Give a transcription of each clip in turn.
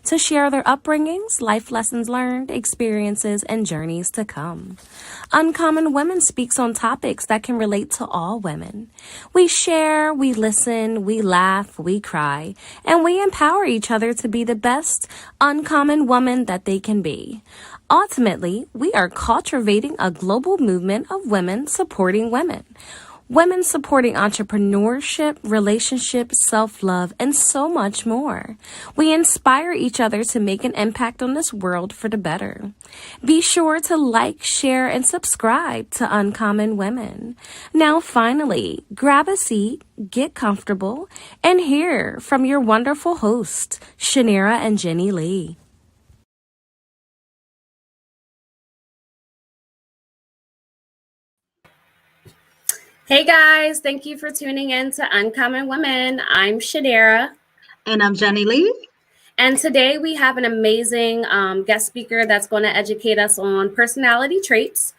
to share their upbringings, life lessons learned, experiences, and journeys to come. Uncommon Women speaks on topics that can relate to all women. We share, we listen, we laugh, we cry, and we empower each other to be the best uncommon woman that they can be. Ultimately, we are cultivating a global movement of women supporting women. Women supporting entrepreneurship, relationships, self-love, and so much more. We inspire each other to make an impact on this world for the better. Be sure to like, share, and subscribe to Uncommon Women. Now, finally, grab a seat, get comfortable, and hear from your wonderful hosts, Shanira and Jenny Lee. Hey guys, thank you for tuning in to Uncommon Women. I'm Shanira. And I'm Jenny Lee. And today we have an amazing guest speaker that's going to educate us on personality traits.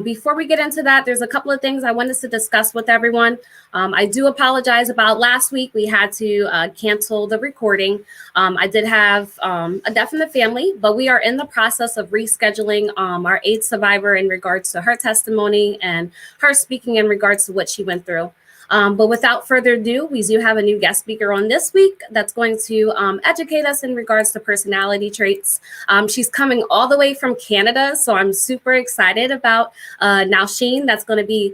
Before we get into that, there's a couple of things I wanted to discuss with everyone. I do apologize about last week. We had to cancel the recording. I did have a death in the family, but we are in the process of rescheduling our AIDS survivor in regards to her testimony and her speaking in regards to what she went through. But without further ado, we do have a new guest speaker on this week that's going to educate us in regards to personality traits. She's coming all the way from Canada, so I'm super excited about Nausheen. That's going to be,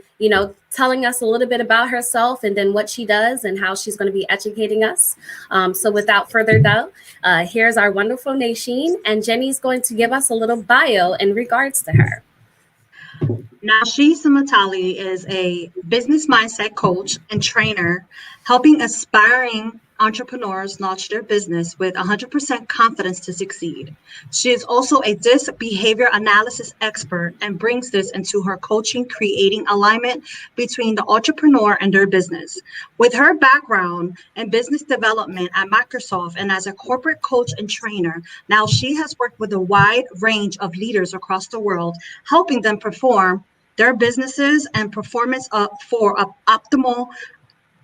telling us a little bit about herself and then what she does and how she's going to be educating us. So without further ado, here's our wonderful Nausheen, and Jenny's going to give us a little bio in regards to her. Nausheen Saumtally is a business mindset coach and trainer, helping aspiring entrepreneurs launch their business with 100% confidence to succeed. She is also a DISC behavior analysis expert and brings this into her coaching, creating alignment between the entrepreneur and their business. With her background in business development at Microsoft and as a corporate coach and trainer, now she has worked with a wide range of leaders across the world, helping them perform their businesses and performance for optimal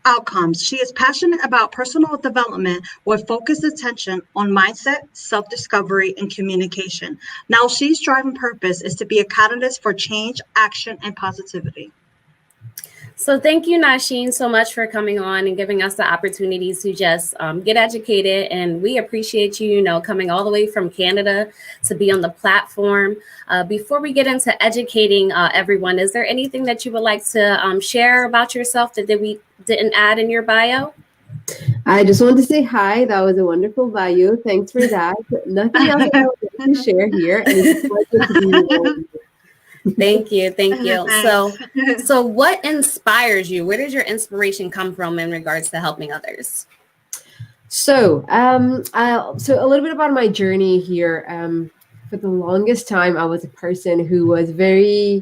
outcomes. She is passionate about personal development with focused attention on mindset, self-discovery, and communication. Now, she's driving purpose is to be a catalyst for change, action, and positivity. So thank you, Nausheen, so much for coming on and giving us the opportunity to just get educated. And we appreciate you, coming all the way from Canada to be on the platform. Before we get into educating everyone, is there anything that you would like to share about yourself that we didn't add in your bio? I just wanted to say hi. That was a wonderful bio. Thanks for that. Nothing else I want to share here. And it's a pleasure to be Thank you. So what inspires you? Where does your inspiration come from in regards to helping others? So a little bit about my journey here. For the longest time, I was a person who was very,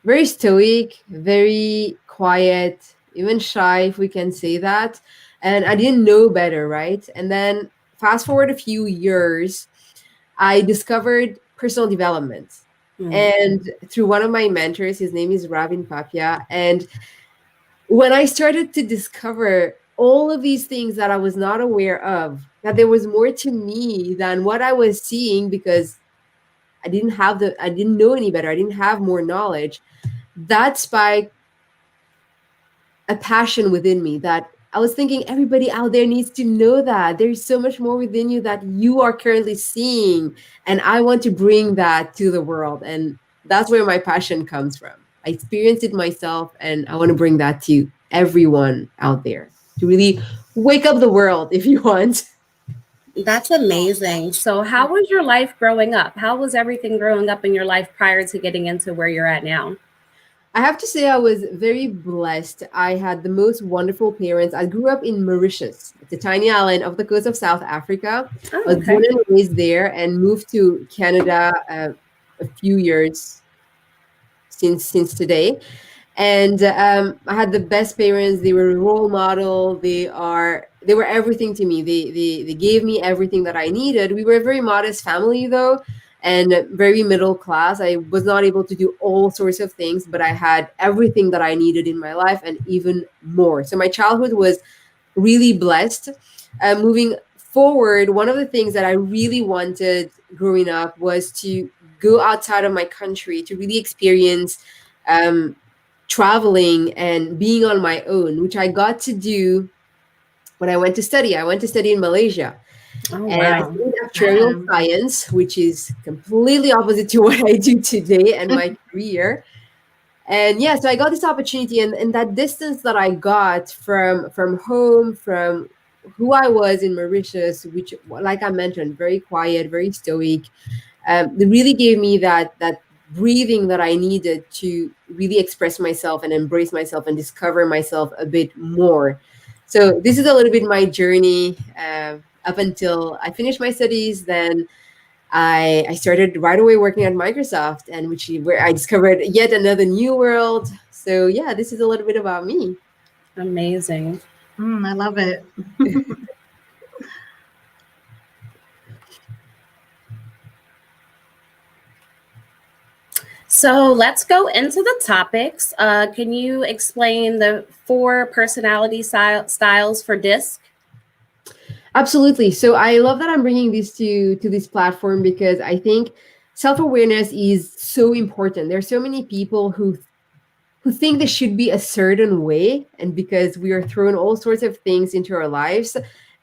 very stoic, very quiet, even shy, if we can say that. And I didn't know better, right? And then fast forward a few years, I discovered personal development. And through one of my mentors, his name is Ravin Papia. And when I started to discover all of these things that I was not aware of, that there was more to me than what I was seeing, because I didn't know any better. I didn't have more knowledge. That spiked a passion within me that I was thinking everybody out there needs to know that there's so much more within you that you are currently seeing. And I want to bring that to the world. And that's where my passion comes from. I experienced it myself, and I want to bring that to everyone out there to really wake up the world, if you want. That's amazing. So how was your life growing up? How was everything growing up in your life prior to getting into where you're at now? I have to say I was very blessed. I had the most wonderful parents. I grew up in Mauritius. It's a tiny island off the coast of South Africa. I was born and raised there and moved to Canada a few years since today. And I had the best parents. They were a role model. They were everything to me. They gave me everything that I needed. We were a very modest family, though, and very middle class. I was not able to do all sorts of things, but I had everything that I needed in my life and even more. So my childhood was really blessed. Moving forward, one of the things that I really wanted growing up was to go outside of my country to really experience um, traveling and being on my own, which I got to do when I went to study. I went to study in Malaysia. Oh, And I wow. studied actuarial science, which is completely opposite to what I do today and my career. And yeah, so I got this opportunity, and that distance that I got from home, from who I was in Mauritius, which, like I mentioned, very quiet, very stoic, it really gave me that breathing that I needed to really express myself and embrace myself and discover myself a bit more. So this is a little bit my journey up until I finished my studies. Then I started right away working at Microsoft, and where I discovered yet another new world. So yeah, this is a little bit about me. Amazing. I love it. So let's go into the topics. Can you explain the 4 personality styles for DISC? Absolutely. So I love that I'm bringing this to this platform because I think self-awareness is so important. There are so many people who think they should be a certain way, and because we are thrown all sorts of things into our lives.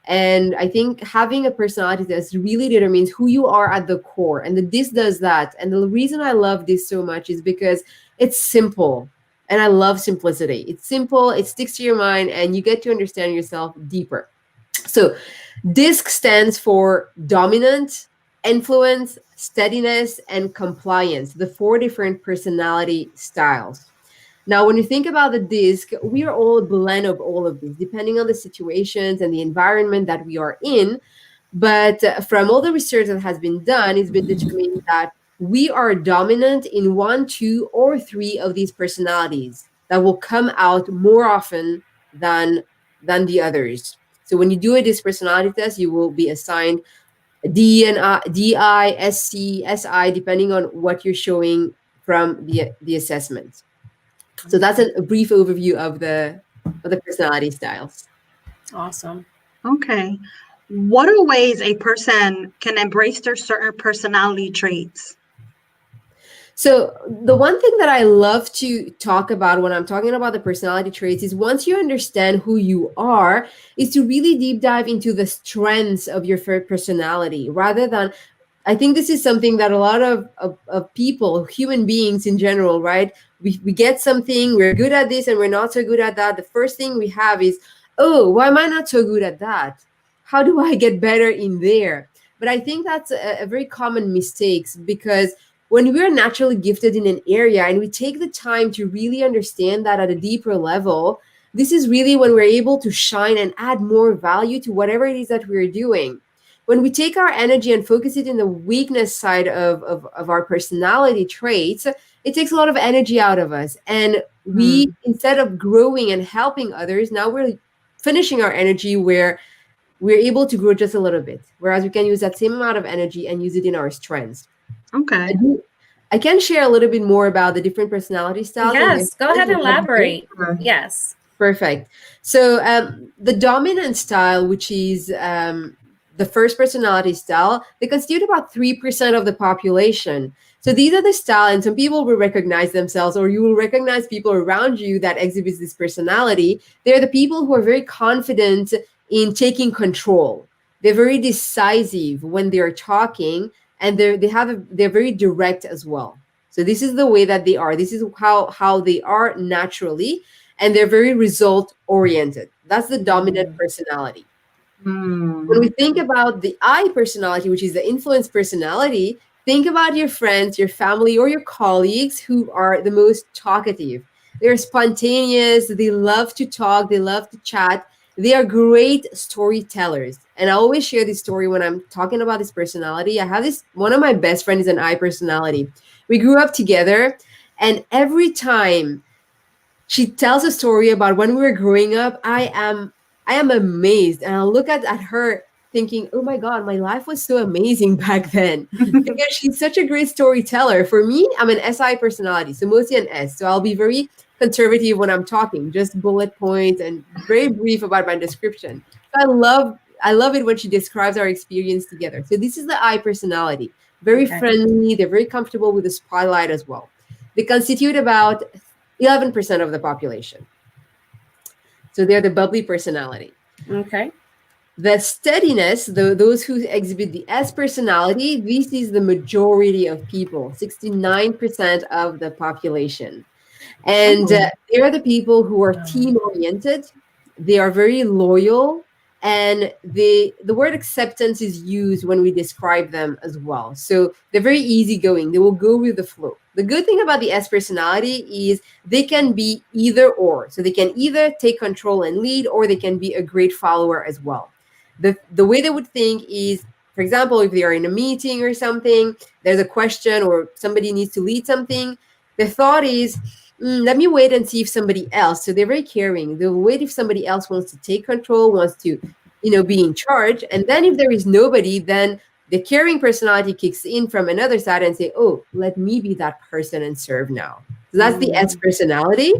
And I think having a personality test really determines who you are at the core. And this does that. And the reason I love this so much is because it's simple. And I love simplicity. It's simple, it sticks to your mind, and you get to understand yourself deeper. So DISC stands for dominant, influence, steadiness, and compliance, the 4 different personality styles. Now, when you think about the DISC, we are all a blend of all of these, depending on the situations and the environment that we are in. But from all the research that has been done, it's been determined that we are dominant in 1, 2, or 3 of these personalities that will come out more often than the others. So when you do a DISC personality test, you will be assigned D and I, DI, SC, SI, depending on what you're showing from the assessment. So that's a brief overview of the personality styles. Awesome. Okay. What are ways a person can embrace their certain personality traits? So the one thing that I love to talk about when I'm talking about the personality traits is once you understand who you are, is to really deep dive into the strengths of your personality rather than, I think this is something that a lot of people, human beings in general, right? We get something, we're good at this and we're not so good at that. The first thing we have is, oh, why am I not so good at that? How do I get better in there? But I think that's a very common mistake, because when we're naturally gifted in an area and we take the time to really understand that at a deeper level, this is really when we're able to shine and add more value to whatever it is that we're doing. When we take our energy and focus it in the weakness side of our personality traits, it takes a lot of energy out of us. And we, instead of growing and helping others, now we're finishing our energy where we're able to grow just a little bit. Whereas we can use that same amount of energy and use it in our strengths. Okay. I can share a little bit more about the different personality styles. Yes, go ahead and elaborate. Yes. Perfect. So the dominant style, which is the first personality style, they constitute about 3% of the population. So these are the style, and some people will recognize themselves, or you will recognize people around you that exhibits this personality. They're the people who are very confident in taking control. They're very decisive when they're talking, and they're very direct as well. So this is the way that they are. This is how they are naturally, and they're very result oriented. That's the dominant personality. When we think about the I personality, which is the influence personality, think about your friends, your family, or your colleagues who are the most talkative. They're spontaneous, they love to talk, they love to chat. They are great storytellers. And I always share this story when I'm talking about this personality. I have one of my best friends is an I personality. We grew up together, and every time she tells a story about when we were growing up, I am amazed. And I look at her thinking, oh my God, my life was so amazing back then. Because she's such a great storyteller. For me, I'm an SI personality, so mostly an S. So I'll be very conservative when I'm talking, just bullet points and very brief about my description. So I love I love it when she describes our experience together. So this is the I personality. Very Okay. friendly. They're very comfortable with the spotlight as well. They constitute about 11% of the population. So they're the bubbly personality. Okay. The steadiness, those who exhibit the S personality, this is the majority of people, 69% of the population. And Oh. they are the people who are team oriented. They are very loyal, and the word acceptance is used when we describe them as well. So they're very easygoing. They will go with the flow. The good thing about the S personality is they can be either or. So they can either take control and lead, or they can be a great follower as well. The way they would think is, for example, if they are in a meeting or something, there's a question or somebody needs to lead something, the thought is, let me wait and see if somebody else. So they're very caring. They'll wait if somebody else wants to take control, wants to, be in charge. And then if there is nobody, then the caring personality kicks in from another side and say, oh, let me be that person and serve now. So that's the S personality.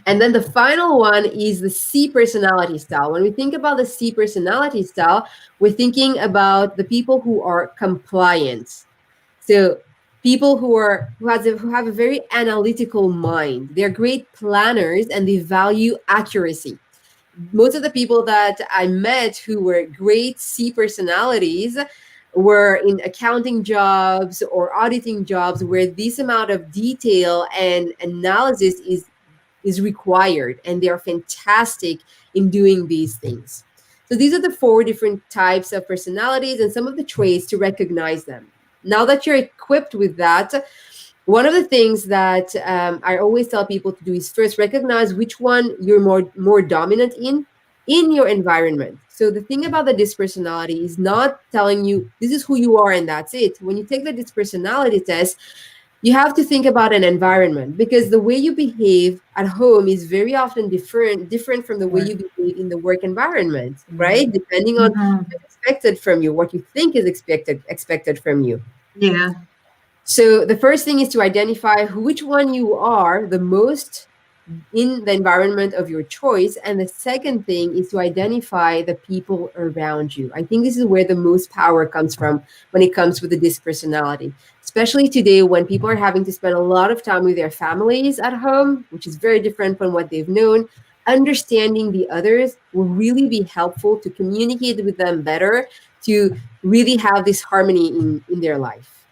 And then the final one is the C personality style. When we think about the C personality style, we're thinking about the people who are compliant. So people who have a very analytical mind. They're great planners and they value accuracy. Most of the people that I met who were great C personalities were in accounting jobs or auditing jobs where this amount of detail and analysis is required, and they are fantastic in doing these things. So these are the 4 different types of personalities and some of the traits to recognize them. Now that you're equipped with that, one of the things that I always tell people to do is first recognize which one you're more dominant in your environment. So the thing about the dispersonality is not telling you this is who you are and that's it. When you take the dispersonality test, you have to think about an environment, because the way you behave at home is very often different from the way you behave in the work environment, right? Depending on what's expected from you, what you think is expected from you. Yeah. So the first thing is to identify which one you are the most in the environment of your choice. And the second thing is to identify the people around you. I think this is where the most power comes from when it comes with the disc personality, especially today when people are having to spend a lot of time with their families at home, which is very different from what they've known. Understanding the others will really be helpful to communicate with them better, to really have this harmony in their life.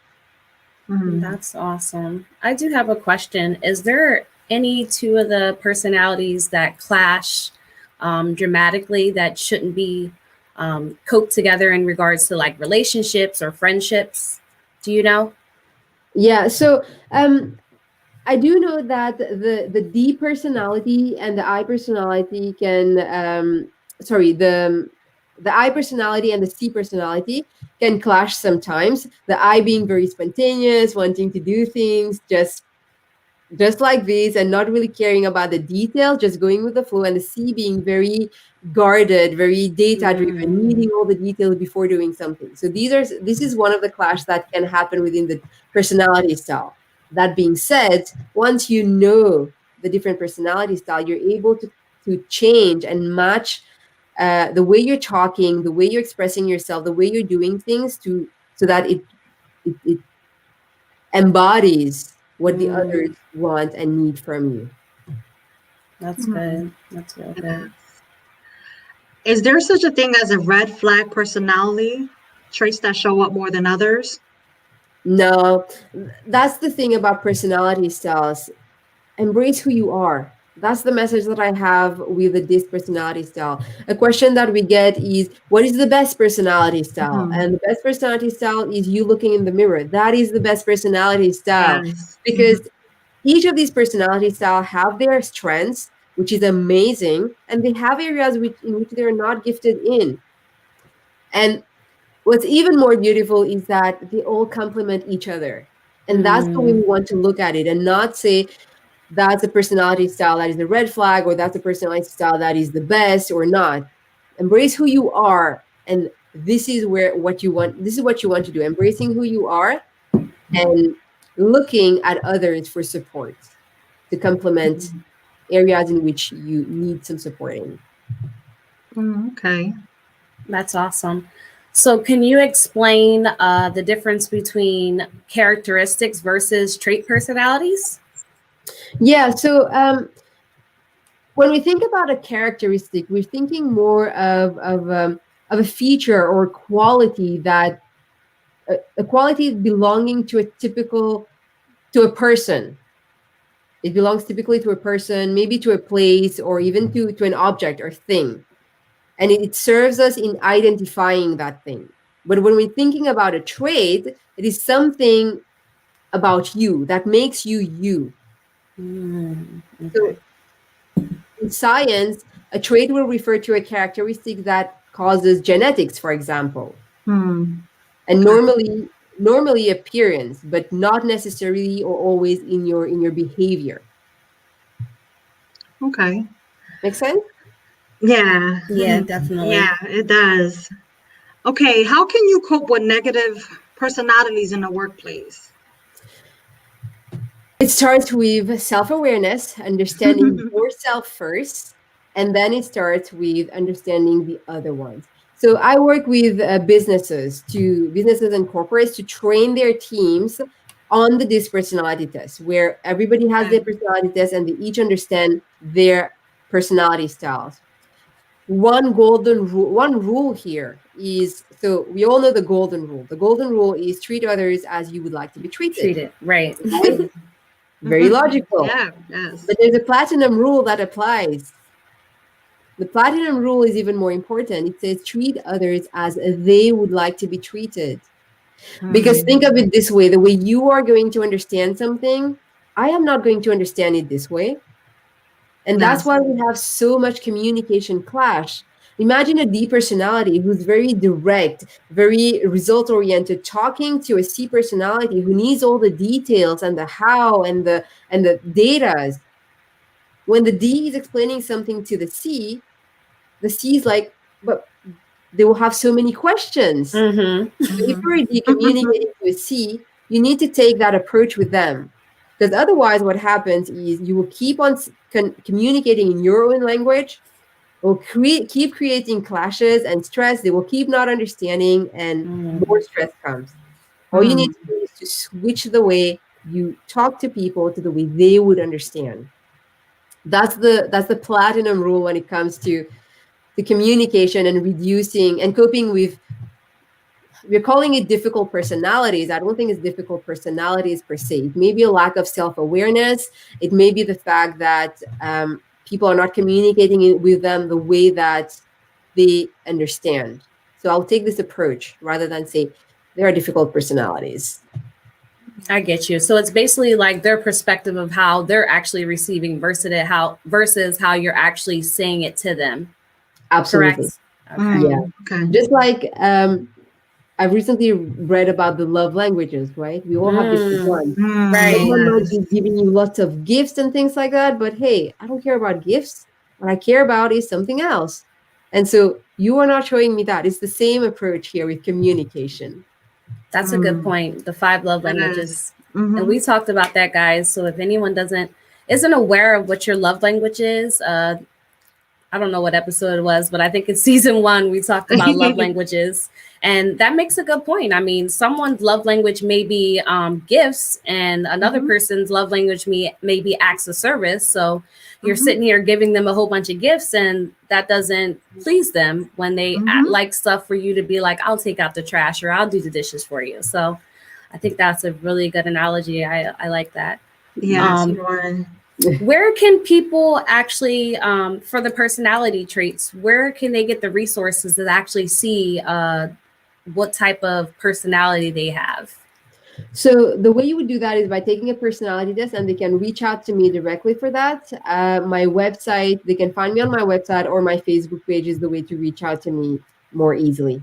That's awesome. I do have a question. Is there any 2 of the personalities that clash dramatically that shouldn't be coped together in regards to like relationships or friendships? Do you know? Yeah. So I do know that the D personality and the I personality can the I personality and the C personality can clash sometimes. The I being very spontaneous, wanting to do things just like this and not really caring about the detail, just going with the flow, and the C being very guarded, very data driven, needing all the details before doing something. So this is one of the clash that can happen within the personality style. That being said, once you know the different personality style, you're able to change and match the way you're talking, the way you're expressing yourself, the way you're doing things so that it embodies what the others want and need from you. That's good. That's real good. Is there such a thing as a red flag personality? Traits that show up more than others? No, that's the thing about personality styles. Embrace who you are. That's the message that I have with this personality style. A question that we get is, what is the best personality style? And the best personality style is you looking in the mirror. That is the best personality style. Yes. Because each of these personality styles have their strengths, which is amazing, and they have areas in which they're not gifted in. And what's even more beautiful is that they all complement each other. And that's the way we want to look at it, and not say that's a personality style that is the red flag, or that's a personality style that is the best or not. Embrace who you are. And this is what you want to do. Embracing who you are and looking at others for support to complement areas in which you need some supporting. Okay. That's awesome. So, can you explain the difference between characteristics versus trait personalities? Yeah. So when we think about a characteristic, we're thinking more of a feature or quality that a quality belonging to a typical to a person. It belongs typically to a person, maybe to a place, or even to an object or thing. And it serves us in identifying that thing. But when we're thinking about a trait, it is something about you that makes you you. So Okay. in science, a trait will refer to a characteristic that causes genetics, for example, Hmm. and normally appearance, but not necessarily or always in your behavior. Okay. Make sense? Yeah. Yeah, definitely. Yeah, it does. Okay. How can you cope with negative personalities in the workplace? It starts with self-awareness, understanding yourself first, and then it starts with understanding the other ones. So I work with businesses and corporates to train their teams on the DISC personality test, where everybody has their Okay. personality test and they each understand their personality styles. One rule here is, so we all know the golden rule. The golden rule is treat others as you would like to be treated, Treat it right. right? Very logical. Yeah. Yes. But there's a platinum rule that applies. The platinum rule is even more important. It says treat others as they would like to be treated. Because Hmm. think of it this way, the way you are going to understand something, I am not going to understand it this way. And that's Yes. why we have so much communication clash. Imagine a D personality who's very direct, very result oriented, talking to a C personality who needs all the details and the how and the data. When the D is explaining something to the C is like, but they will have so many questions. Mm-hmm. So if Hmm. you're a D communicating to a C, you need to take that approach with them. Because otherwise, what happens is you will keep on communicating in your own language, will keep creating clashes and stress. They will keep not understanding, and more stress comes. All you need to do is to switch the way you talk to people to the way they would understand. That's the platinum rule when it comes to the communication and reducing and coping with, we're calling it difficult personalities. I don't think it's difficult personalities per se. It may be a lack of self-awareness. It may be the fact that people are not communicating with them the way that they understand. So I'll take this approach rather than say there are difficult personalities. I get you. So it's basically like their perspective of how they're actually receiving versus how you're actually saying it to them. Absolutely. Correct? Okay. Yeah. Okay. Just like I've recently read about the love languages, right? We all have different ones. Right. Someone might Yes. be giving you lots of gifts and things like that, but hey, I don't care about gifts. What I care about is something else. And so you are not showing me that. It's the same approach here with communication. That's a good point. The five love It is. languages. And Mm-hmm. we talked about that, guys. So if anyone isn't aware of what your love language is, I don't know what episode it was, but I think it's season 1. We talked about love languages, and that makes a good point. I mean, someone's love language may be gifts, and another Mm-hmm. person's love language may be acts of service. So you're Mm-hmm. sitting here giving them a whole bunch of gifts, and that doesn't please them when they Mm-hmm. like stuff for you to be like, I'll take out the trash or I'll do the dishes for you. So I think that's a really good analogy. I like that. Yes, Um, you are. where can people actually, for the personality traits, where can they get the resources to actually see what type of personality they have? So the way you would do that is by taking a personality test, and they can reach out to me directly for that. My website, they can find me on my website, or my Facebook page is the way to reach out to me more easily.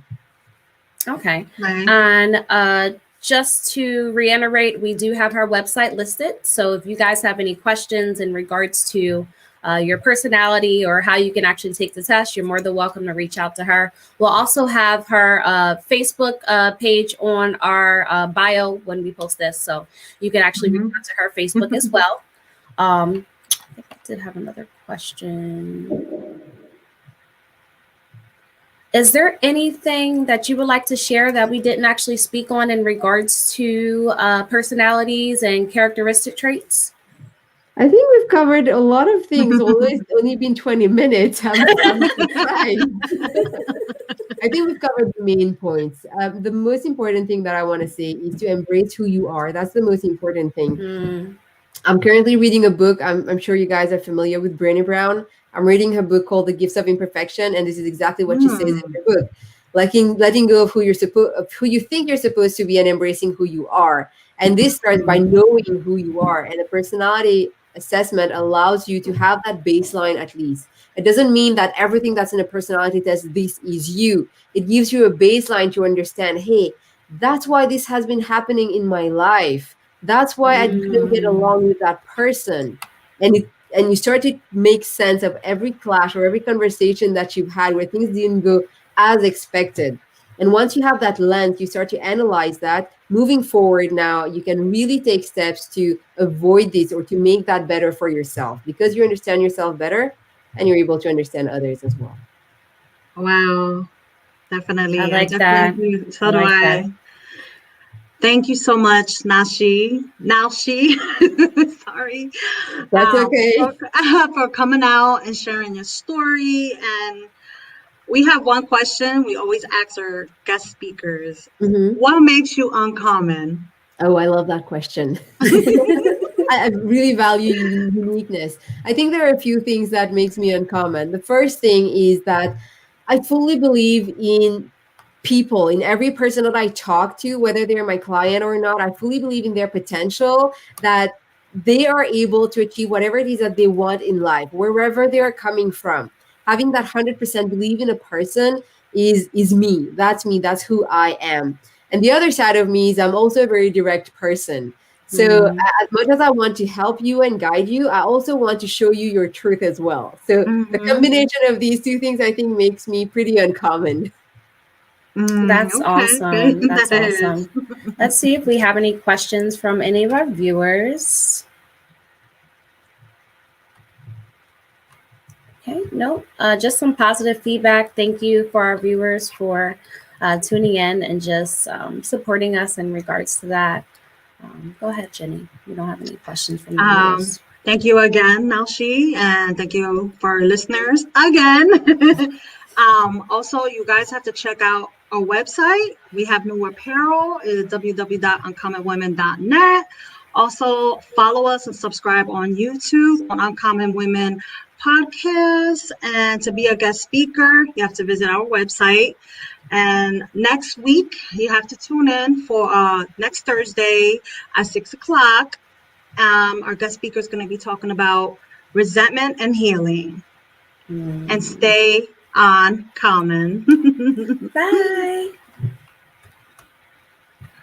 Okay. Right. And just to reiterate, we do have our website listed. So if you guys have any questions in regards to your personality or how you can actually take the test, you're more than welcome to reach out to her. We'll also have her Facebook page on our bio when we post this. So you can actually reach out to her Facebook as well. I think I did have another question. Is there anything that you would like to share that we didn't actually speak on in regards to personalities and characteristic traits? I think we've covered a lot of things. Although it's only been 20 minutes. I'm surprised. I think we've covered the main points. The most important thing that I want to say is to embrace who you are. That's the most important thing. Mm. I'm currently reading a book. I'm sure you guys are familiar with Brené Brown. I'm reading her book called The Gifts of Imperfection, and this is exactly what she says in her book. Letting go of who you think you're supposed to be, and embracing who you are. And this starts by knowing who you are. And a personality assessment allows you to have that baseline at least. It doesn't mean that everything that's in a personality test, this is you. It gives you a baseline to understand, hey, that's why this has been happening in my life. That's why I didn't get along with that person. And you start to make sense of every clash or every conversation that you've had where things didn't go as expected. And once you have that lens, you start to analyze that. Moving forward now, you can really take steps to avoid this or to make that better for yourself, because you understand yourself better and you're able to understand others as well. Wow. Definitely. I like definitely that. So do like I. that. Thank you so much, Nausheen. Sorry. That's okay. For coming out and sharing your story. And we have one question we always ask our guest speakers. Mm-hmm. What makes you uncommon? Oh, I love that question. I really value uniqueness. I think there are a few things that makes me uncommon. The first thing is that I fully believe in people, in every person that I talk to, whether they're my client or not. I fully believe in their potential, that they are able to achieve whatever it is that they want in life, wherever they are coming from. Having that 100% believe in a person is me. That's me. That's who I am. And the other side of me is I'm also a very direct person. So as much as I want to help you and guide you, I also want to show you your truth as well. So the combination of these two things, I think, makes me pretty uncommon. That's Okay, awesome. good. That's awesome. Let's see if we have any questions from any of our viewers. Okay, no, just some positive feedback. Thank you for our viewers for tuning in and just supporting us in regards to that. Go ahead, Jenny. We don't have any questions from the viewers. Thank you again, Nausheen, and thank you for our listeners again. Also, you guys have to check out our website. We have new apparel. It's www.uncommonwomen.net. Also, follow us and subscribe on YouTube on Uncommon Women Podcast. And to be a guest speaker, you have to visit our website. And next week, you have to tune in for next Thursday at 6:00. Our guest speaker is going to be talking about resentment and healing. And stay on common. Bye.